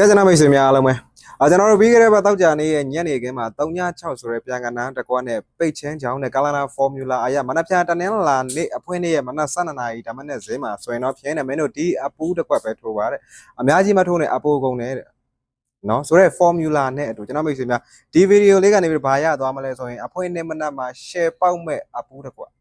ကဲကျွန်တော်မိတ်ဆွေများအားလုံးပဲကျွန်တော်တို့ပြီးခဲ့တဲ့ဘက်တောက်ကြနေရဲ့ညနေခင်းမှာ3ည6ဆိုတဲ့ပြန်ကနန်းတကွာနဲ့ပိတ်ချင်းချောင်းနဲ့ကာလာနာဖော်မြူလာအရာမနက်ဖြန်တနင်္လာနေ့အဖွင့်နေ့ရဲ့မနက်12နာရီဒါမှနဲ့ဈေးမှာဆိုရင်တော့ဖြင်းနေမင်းတို့ဒီအပူးတစ်ခွက်ပဲထိုးပါတဲ့အများကြီးမထိုးနဲ့အပိုးကုန်တဲ့နော်ဆိုတဲ့ formula နဲ့အတူကျွန်တော်မိတ်ဆွေများဒီဗီဒီယိုလေးကနေပြီးဘာရသွားမလဲဆိုရင်အဖွင့်နေ့မနက်မှာ share ပေါက်မဲ့အပူးတစ်ခွက်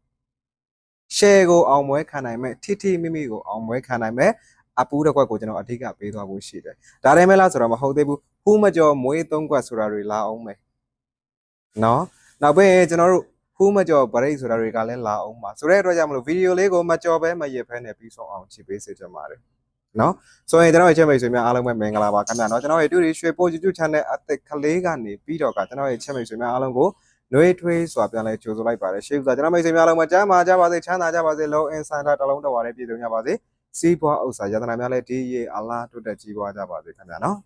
share ကိုအောင်မွဲခံနိုင်မဲ့ထိမိမိကိုအောင်မွဲခံနိုင်မဲ့အပူးတစ်ခွက်ကိုကျွန်တော်အဓိကပေးသွားဖို့ရှိတယ်ဒါတိုင်းပဲလားဆိုတော့မဟုတ်သေးဘူးဖူးမကျော်မွေး3ခွက်ဆိုတာတွေလာအောင်မယ်နော်နောက်ပြီးကျွန်တော်တို့ဖူးမကျော်ဗရိတ်ဆိုတာတွေကလည်းလာအောင်ပါဆိုတဲ့အတွက်ကြောင့်မလို့ဗီဒီယိုလေးကိုမကျော်ပဲမရစ်ဖဲနဲ့ပြီးဆုံးအောင်ချစ်ပေးစေချင်ပါတယ်နော်ဆိုရင်ကျွန်တော်ရဲ့ချက်မိတ်ဆွေများအားလုံးပဲမင်္ဂလာပါခင်ဗျာနော်ကျွန်တော်ရဲ့တူရီရွှေပို့ YouTube channel အသစ်ကလေးကနေပြီးတော့ကျွန်တော်ရဲ့ချက်မိတ်ဆွေများအားလုံးကိုနှွေးထွေးစွာပြန်လဲကြိုဆိုလိုက်ပါတယ်ရှေ့ကကျွန်တော်မိတ်ဆွေများအားလုံးမှာကြားမှာကြပါစေချမ်းသာကြပါစေလုံးအင်ဆိုင်တာတလုံးတော်ပါနဲ့ပြည်သူများပါစေစီးပွားဥစ္စာယတနာများလည်းဒီရေအလားတိုးတက်ကြီးပွားကြပါစေခင်ဗျာနော်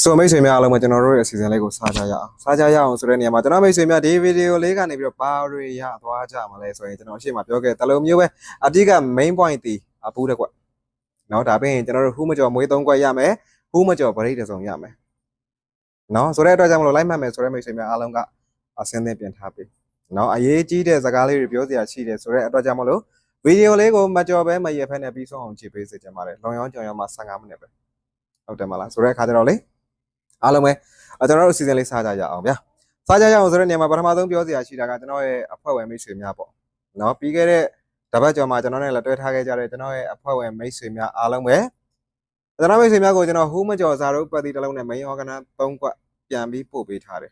ဆိုမိတ်ဆွေများအားလုံးမှာကျွန်တော်တို့ရဲ့အစီအစဉ်လေးကိုစားကြရအောင်ဆိုတဲ့နေရာမှာကျွန်တော်မိတ်ဆွေများဒီဗီဒီယိုလေးကနေပြီးတော့ဘာတွေရသွားကြမလဲဆိုရင်ကျွန်တော်အရှိမပြောခဲ့တလုံးမျိုးပဲအတိက main point တီအပူးတစ်ခွက်နော်ဒါပြင်ကျွန်တော်တို့ဟူးမကျော်မွေး3ခွက်ရမယ်ဟူးမကျော်ဗရိတ်တစ်စုံရမယ်နော်ဆိုတဲ့အတွက်ကြောင့်မလို့လိုက်မှတ်မယ်ဆိုတဲ့မိတ်ဆွေများအားလုံးကအစင်းသင်းပြင်ထားပြီနော်အရေးကြီးတဲ့စကားလေးတွေပြောစရာရှိတယ်ဆိုတဲ့အတွက်ကြောင့်မလို့ဗီဒီယိုလေးကိုမကျော်ပဲမရဖက်နဲ့ပြီးဆုံးအောင်ကြည့်ပေးစေချင်ပါတယ်လွန်ရောင်းကြောင်ရောင်းမှာ15မိနစ်ပဲဟုတ်တယ်မလားဆိုတဲ့အခါကျတော့လေအားလုံးပဲကျွန်တော်တို့အစီအစဉ်လေးစားကြရအောင်ဗျာစားကြရအောင်ဆိုတဲ့နေရာမှာပထမဆုံးပြောစရာရှိတာကကျွန်တော်ရဲ့အဖွဲ့ဝင်မိတ်ဆွေများပေါ့နော်ပြီးခဲ့တဲ့တပတ်ကျော်မှာကျွန်တော်နဲ့လည်းတွဲထားခဲ့ကြတဲ့ကျွန်တော်ရဲ့အဖွဲ့ဝင်မိတ်ဆွေများအားလုံးပဲကျွန်တော်မိတ်ဆွေများကိုကျွန်တော်ဟူးမကျော်စာတို့ပတ်တီတစ်လုံးနဲ့ main organ 3ခွက်ပြန်ပြီးပို့ပေးထားတယ်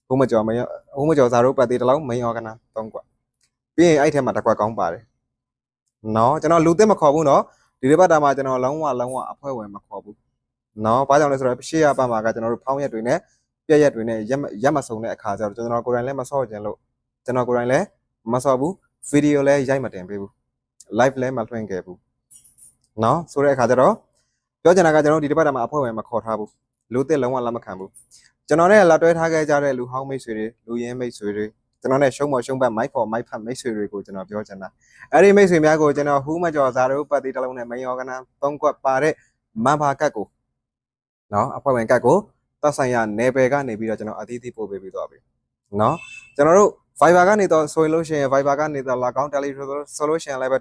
ဟူးမကျော်စာတို့ပတ်တီတစ်လုံး main organ 3ခွက်ပြီးရင်အဲ့ထဲမှာတစ်ခွက်ကောင်းပါတယ်နော်ကျွန်တော်လူသစ်မခေါ်ဘူးနော်ဒီတစ်ပတ်တာမှာကျွန်တော်လုံးဝအဖွဲ့ဝင်မခေါ်ဘူးနော်ဘာကြောင့်လဲဆိုတော့ရှေ့ရပါမှာကကျွန်တော်တို့ဖောင်းရက်တွေနဲ့ပြက်ရက်တွေနဲ့ရက်မစုံတဲ့အခါကျတော့ကျွန်တော်ကိုယ်တိုင်လည်းမဆော့ခြင်းလို့ကျွန်တော်ကိုယ်တိုင်လည်းမဆော့ဘူးဗီဒီယိုလည်းရိုက်မတင်ပေးဘူး live လည်းမလွှင့်ခဲ့ဘူးနော်ဆိုတဲ့အခါကျတော့ပြောချင်တာကကျွန်တော်ဒီတစ်ပတ်မှာအဖွဲ့ဝင်မခေါ်ထားဘူးလူသစ်လုံးဝလက်မခံဘူးကျွန်တော်နဲ့လက်တွဲထားခဲ့ကြတဲ့လူဟောင်းမိတ်ဆွေတွေလူရင်းမိတ်ဆွေတွေကျွန်တော်နဲ့ရှုံးမော်ရှုံးပတ် mic for mic ဖတ်မိတ်ဆွေတွေကိုကျွန်တော်ပြောချင်တာအဲ့ဒီမိတ်ဆွေများကိုကျွန်တော်ဟူးမကျော်စာတို့ပတ်တီတစ်လုံးနဲ့ main organ 3ခွက်ပါတဲ့မန်ဘာကတ်ကိုနော်အဖွဲ့ဝင်ကတ်ကိုသက်ဆိုင်ရာနယ်ပယ်ကနေပြီးတော့ကျွန်တော်အသီးသီးပို့ပေးပြီးသွားပြီနော်ကျွန်တော်တို့ Viber ကနေတော့ဆိုရင်လို့ရှိရင် Viber ကနေတော့လာကောင်း Telegram ဆိုလို့ရှိရင်လည်းပဲ